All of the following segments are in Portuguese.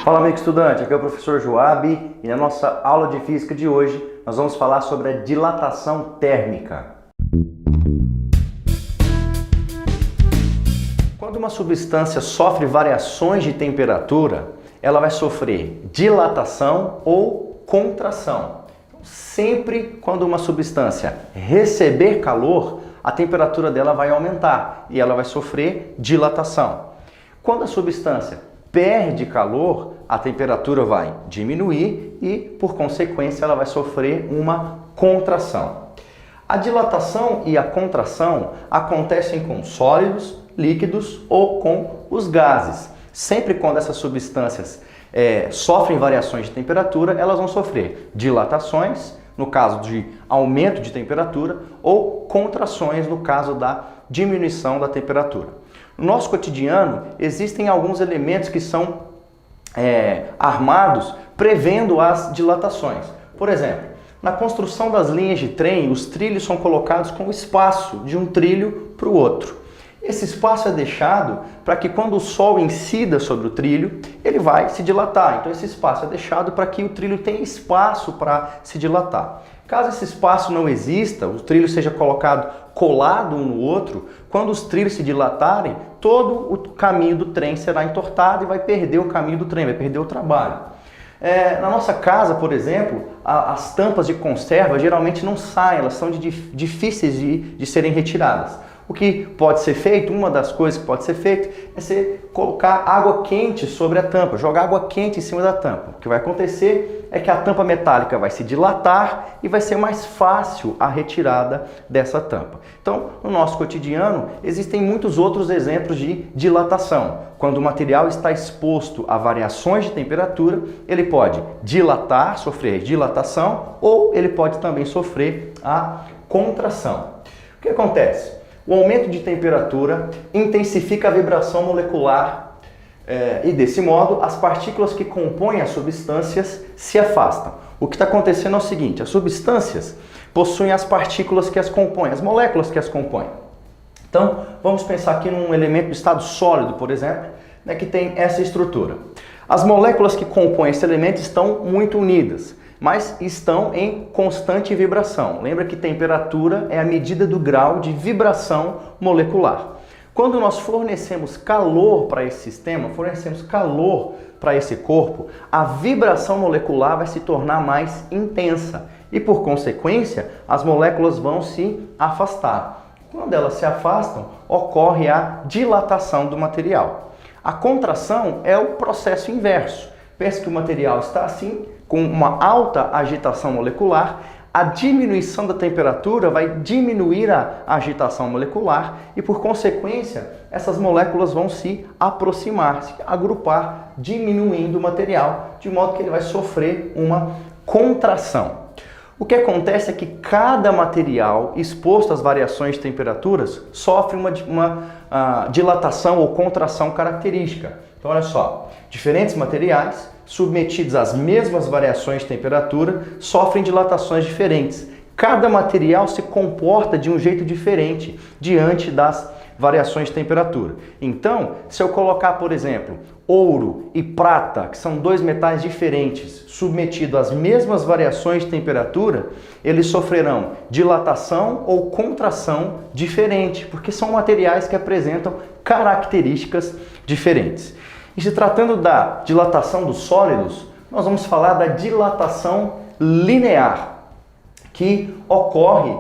Fala, amigo estudante, aqui é o professor Joab e na nossa aula de física de hoje nós vamos falar sobre a dilatação térmica. Quando uma substância sofre variações de temperatura, ela vai sofrer dilatação ou contração. Sempre quando uma substância receber calor, a temperatura dela vai aumentar e ela vai sofrer dilatação. Quando a substância perde calor, a temperatura vai diminuir e, por consequência, ela vai sofrer uma contração. A dilatação e a contração acontecem com sólidos, líquidos ou com os gases. Sempre quando essas substâncias sofrem variações de temperatura, elas vão sofrer dilatações, no caso de aumento de temperatura, ou contrações, no caso da diminuição da temperatura. No nosso cotidiano, existem alguns elementos que são armados prevendo as dilatações. Por exemplo, na construção das linhas de trem, os trilhos são colocados com espaço de um trilho para o outro. Esse espaço é deixado para que quando o sol incida sobre o trilho, ele vai se dilatar. Então esse espaço é deixado para que o trilho tenha espaço para se dilatar. Caso esse espaço não exista, o trilho seja colocado colado um no outro, quando os trilhos se dilatarem, todo o caminho do trem será entortado e vai perder o caminho do trem, vai perder o trabalho. Na nossa casa, por exemplo, as tampas de conserva geralmente não saem, elas são difíceis de serem retiradas. O que pode ser feito, uma das coisas que pode ser feito é você colocar água quente sobre a tampa, jogar água quente em cima da tampa. O que vai acontecer é que a tampa metálica vai se dilatar e vai ser mais fácil a retirada dessa tampa. Então, no nosso cotidiano, existem muitos outros exemplos de dilatação. Quando o material está exposto a variações de temperatura, ele pode dilatar, sofrer dilatação, ou ele pode também sofrer a contração. O que acontece? O aumento de temperatura intensifica a vibração molecular e, desse modo, as partículas que compõem as substâncias se afastam. O que está acontecendo é o seguinte: as substâncias possuem as partículas que as compõem, as moléculas que as compõem. Então, vamos pensar aqui num elemento do estado sólido, por exemplo, que tem essa estrutura. As moléculas que compõem esse elemento estão muito unidas, mas estão em constante vibração. Lembra que temperatura é a medida do grau de vibração molecular. Quando nós fornecemos calor para esse sistema, fornecemos calor para esse corpo, a vibração molecular vai se tornar mais intensa e, por consequência, as moléculas vão se afastar. Quando elas se afastam, ocorre a dilatação do material. A contração é o processo inverso. Pense que o material está assim, com uma alta agitação molecular, a diminuição da temperatura vai diminuir a agitação molecular e, por consequência, essas moléculas vão se aproximar, se agrupar, diminuindo o material, de modo que ele vai sofrer uma contração. O que acontece é que cada material exposto às variações de temperaturas sofre uma dilatação ou contração característica. Então, olha só, diferentes materiais submetidos às mesmas variações de temperatura sofrem dilatações diferentes. Cada material se comporta de um jeito diferente diante das variações de temperatura. Então, se eu colocar, por exemplo, ouro e prata, que são dois metais diferentes, submetidos às mesmas variações de temperatura, eles sofrerão dilatação ou contração diferente, porque são materiais que apresentam características diferentes. E se tratando da dilatação dos sólidos, nós vamos falar da dilatação linear, que ocorre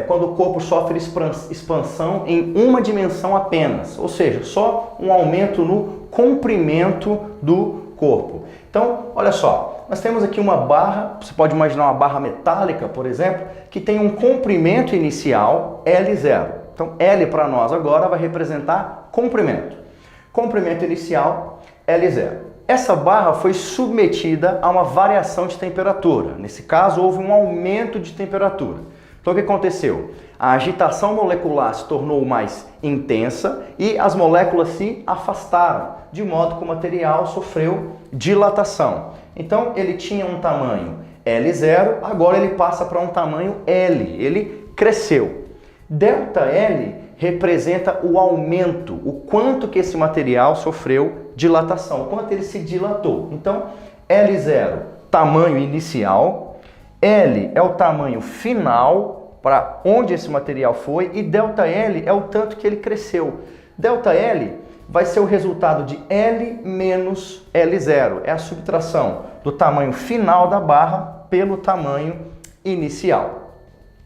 quando o corpo sofre expansão em uma dimensão apenas, ou seja, só um aumento no comprimento do corpo. Então, olha só, nós temos aqui uma barra, você pode imaginar uma barra metálica, por exemplo, que tem um comprimento inicial L0. Então, L para nós agora vai representar comprimento. Comprimento inicial L0. Essa barra foi submetida a uma variação de temperatura. Nesse caso, houve um aumento de temperatura. Então, o que aconteceu? A agitação molecular se tornou mais intensa e as moléculas se afastaram, de modo que o material sofreu dilatação. Então, ele tinha um tamanho L0, agora ele passa para um tamanho L, ele cresceu. ΔL representa o aumento, o quanto que esse material sofreu dilatação, o quanto ele se dilatou. Então, L0, tamanho inicial, L é o tamanho final, para onde esse material foi, e ΔL é o tanto que ele cresceu. ΔL vai ser o resultado de L menos L0, é a subtração do tamanho final da barra pelo tamanho inicial.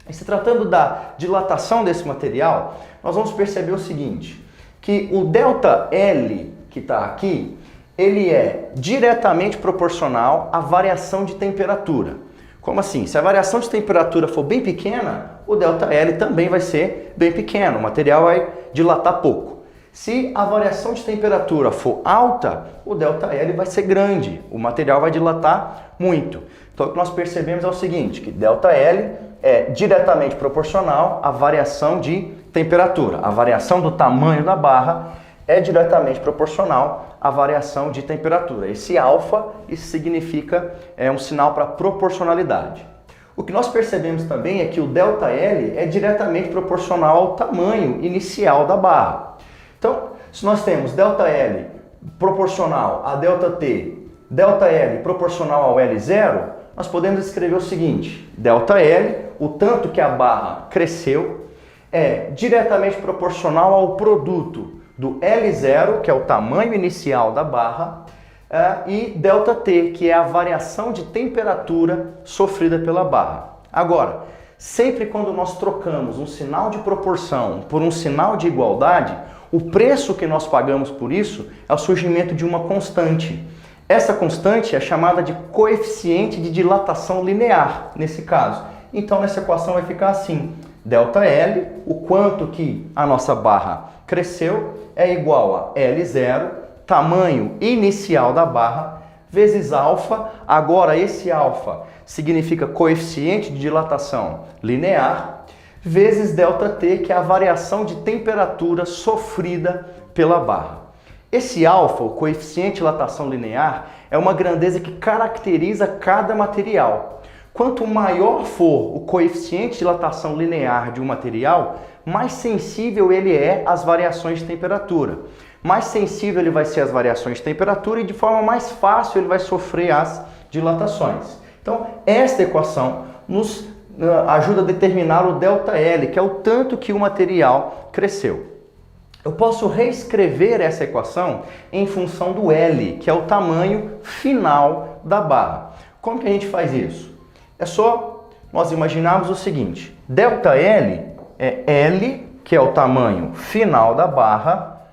E se tratando da dilatação desse material, nós vamos perceber o seguinte, que o ΔL que está aqui, ele é diretamente proporcional à variação de temperatura. Como assim? Se a variação de temperatura for bem pequena, o ΔL também vai ser bem pequeno, o material vai dilatar pouco. Se a variação de temperatura for alta, o ΔL vai ser grande, o material vai dilatar muito. Então o que nós percebemos é o seguinte, que ΔL é diretamente proporcional à variação de temperatura. A variação do tamanho da barra é diretamente proporcional à variação de temperatura. Esse alfa, isso significa um sinal para proporcionalidade. O que nós percebemos também é que o ΔL é diretamente proporcional ao tamanho inicial da barra. Então, se nós temos ΔL proporcional a ΔT, ΔL proporcional ao L0, nós podemos escrever o seguinte, ΔL, o tanto que a barra cresceu, é diretamente proporcional ao produto do L0, que é o tamanho inicial da barra, e ΔT, que é a variação de temperatura sofrida pela barra. Agora, sempre quando nós trocamos um sinal de proporção por um sinal de igualdade, o preço que nós pagamos por isso é o surgimento de uma constante. Essa constante é chamada de coeficiente de dilatação linear, nesse caso. Então, nessa equação vai ficar assim, ΔL, o quanto que a nossa barra cresceu, é igual a L0, tamanho inicial da barra, vezes alfa. Agora, esse alfa significa coeficiente de dilatação linear, vezes ΔT, que é a variação de temperatura sofrida pela barra. Esse alfa, o coeficiente de dilatação linear, é uma grandeza que caracteriza cada material. Quanto maior for o coeficiente de dilatação linear de um material, mais sensível ele é às variações de temperatura. Mais sensível ele vai ser às variações de temperatura e de forma mais fácil ele vai sofrer as dilatações. Então, esta equação nos ajuda a determinar o ΔL, que é o tanto que o material cresceu. Eu posso reescrever essa equação em função do L, que é o tamanho final da barra. Como que a gente faz isso? É só nós imaginarmos o seguinte, ΔL é L, que é o tamanho final da barra,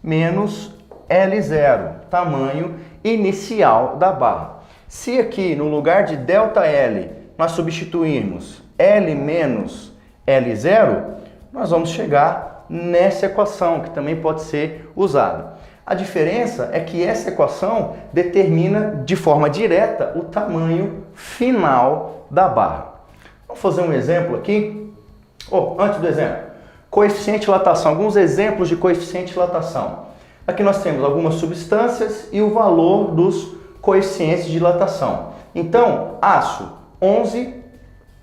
menos L0, tamanho inicial da barra. Se aqui no lugar de ΔL nós substituirmos L menos L0, nós vamos chegar nessa equação, que também pode ser usada. A diferença é que essa equação determina de forma direta o tamanho final da barra. Vamos fazer um exemplo aqui. Antes do exemplo, coeficiente de dilatação, alguns exemplos de coeficiente de dilatação. Aqui nós temos algumas substâncias e o valor dos coeficientes de dilatação. Então, aço, 11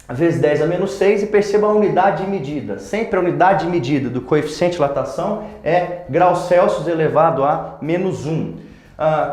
vezes 10 a menos 6, e perceba a unidade de medida. Sempre a unidade de medida do coeficiente de dilatação é graus Celsius elevado a menos 1.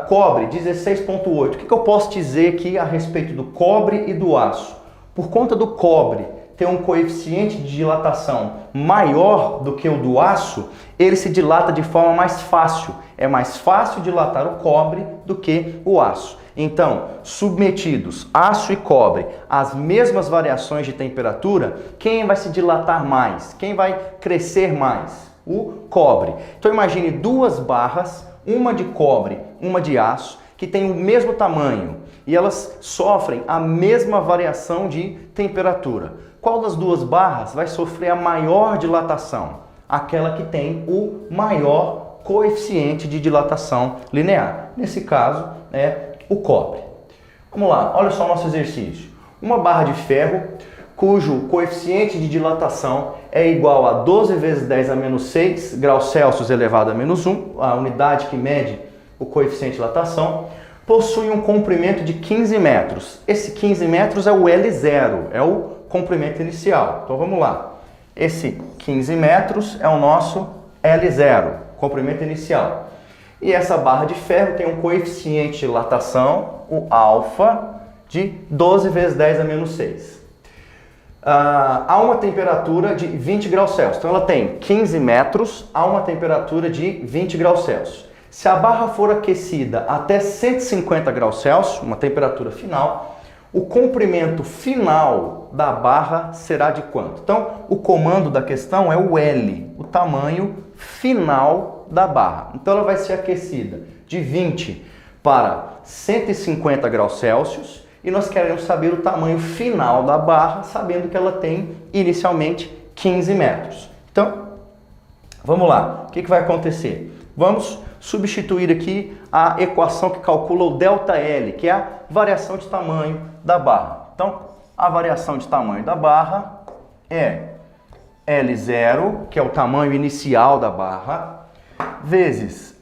Cobre, 16,8. O que eu posso dizer aqui a respeito do cobre e do aço? Por conta do cobre ter um coeficiente de dilatação maior do que o do aço, ele se dilata de forma mais fácil. É mais fácil dilatar o cobre do que o aço. Então, submetidos aço e cobre às mesmas variações de temperatura, quem vai se dilatar mais? Quem vai crescer mais? O cobre. Então imagine duas barras, uma de cobre, uma de aço, que têm o mesmo tamanho e elas sofrem a mesma variação de temperatura. Qual das duas barras vai sofrer a maior dilatação? Aquela que tem o maior coeficiente de dilatação linear. Nesse caso, é o cobre. Vamos lá, olha só o nosso exercício. Uma barra de ferro, cujo coeficiente de dilatação é igual a 12 vezes 10 a menos 6 graus Celsius elevado a menos 1, a unidade que mede o coeficiente de dilatação, possui um comprimento de 15 metros. Esse 15 metros é o L0, é o comprimento inicial. Então vamos lá. Esse 15 metros é o nosso L0, comprimento inicial. E essa barra de ferro tem um coeficiente de dilatação, o alfa, de 12 vezes 10 a menos 6. Há uma temperatura de 20 graus Celsius. Então ela tem 15 metros a uma temperatura de 20 graus Celsius. Se a barra for aquecida até 150 graus Celsius, uma temperatura final, o comprimento final da barra será de quanto? Então, o comando da questão é o L, o tamanho final da barra. Então, ela vai ser aquecida de 20 para 150 graus Celsius e nós queremos saber o tamanho final da barra, sabendo que ela tem inicialmente 15 metros. Então, vamos lá. O que vai acontecer? Vamos substituir aqui a equação que calcula o ΔL, que é a variação de tamanho da barra. Então, a variação de tamanho da barra é L0, que é o tamanho inicial da barra, vezes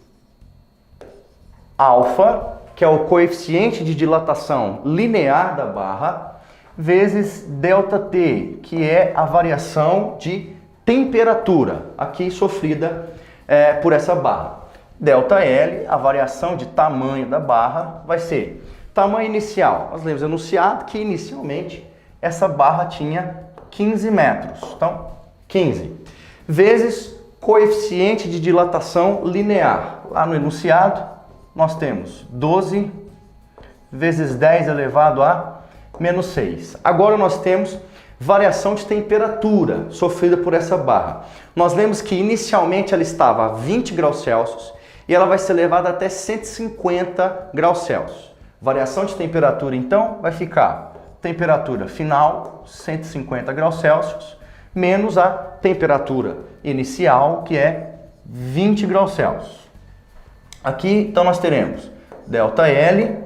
alfa, que é o coeficiente de dilatação linear da barra, vezes ΔT, que é a variação de temperatura, aqui sofrida por essa barra. ΔL, a variação de tamanho da barra, vai ser tamanho inicial. Nós lemos enunciado que inicialmente essa barra tinha 15 metros. Então, 15 vezes coeficiente de dilatação linear. Lá no enunciado, nós temos 12 vezes 10 elevado a menos 6. Agora nós temos variação de temperatura sofrida por essa barra. Nós lemos que inicialmente ela estava a 20 graus Celsius e ela vai ser elevada até 150 graus Celsius. Variação de temperatura, então, vai ficar temperatura final, 150 graus Celsius, menos a temperatura inicial, que é 20 graus Celsius. Aqui, então, nós teremos ΔL,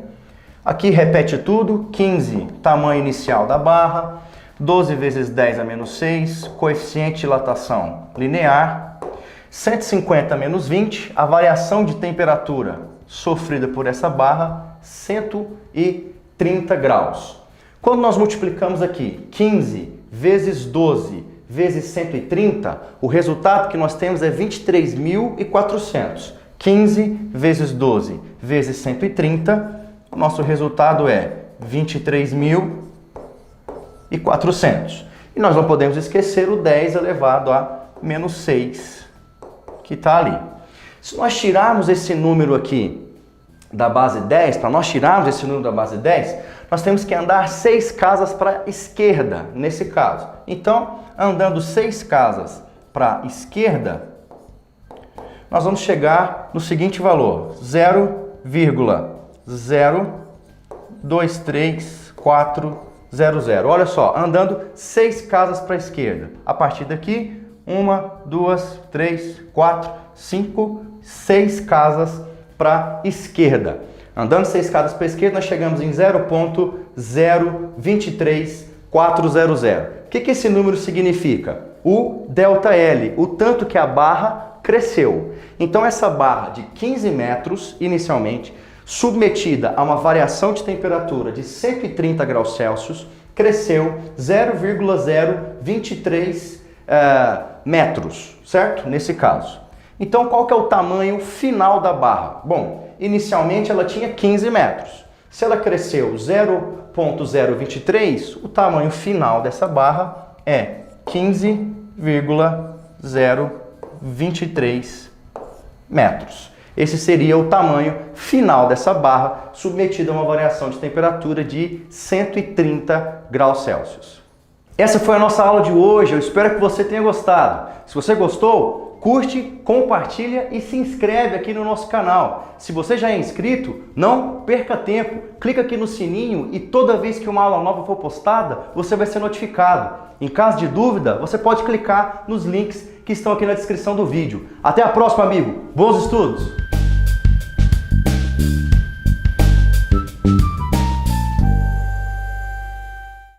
aqui repete tudo, 15, tamanho inicial da barra, 12 vezes 10 a menos 6, coeficiente de dilatação linear, 150 menos 20, a variação de temperatura sofrida por essa barra, 130 graus. Quando nós multiplicamos aqui 15 vezes 12 vezes 130, o resultado que nós temos é 23.400. 15 vezes 12 vezes 130, o nosso resultado é 23.400. E nós não podemos esquecer o 10 elevado a menos 6, que está ali. Se nós tirarmos esse número aqui da base 10, para nós tirarmos esse número da base 10, nós temos que andar 6 casas para a esquerda, nesse caso. Então, andando 6 casas para a esquerda, nós vamos chegar no seguinte valor, 0,023400. Olha só, andando 6 casas para a esquerda. A partir daqui, 1, 2, 3, 4, 5, 6 casas para a esquerda. Andando 6 casas para a esquerda, nós chegamos em 0,023400. O que esse número significa? O ΔL, o tanto que a barra cresceu. Então essa barra de 15 metros, inicialmente, submetida a uma variação de temperatura de 130 graus Celsius, cresceu 0,023 metros, certo? Nesse caso. Então qual que é o tamanho final da barra? Bom, inicialmente ela tinha 15 metros. Se ela cresceu 0,023, o tamanho final dessa barra é 15,023 metros. Esse seria o tamanho final dessa barra, submetida a uma variação de temperatura de 130 graus Celsius. Essa foi a nossa aula de hoje, eu espero que você tenha gostado. Se você gostou, curte, compartilha e se inscreve aqui no nosso canal. Se você já é inscrito, não perca tempo, clica aqui no sininho e toda vez que uma aula nova for postada, você vai ser notificado. Em caso de dúvida, você pode clicar nos links que estão aqui na descrição do vídeo. Até a próxima, amigo! Bons estudos!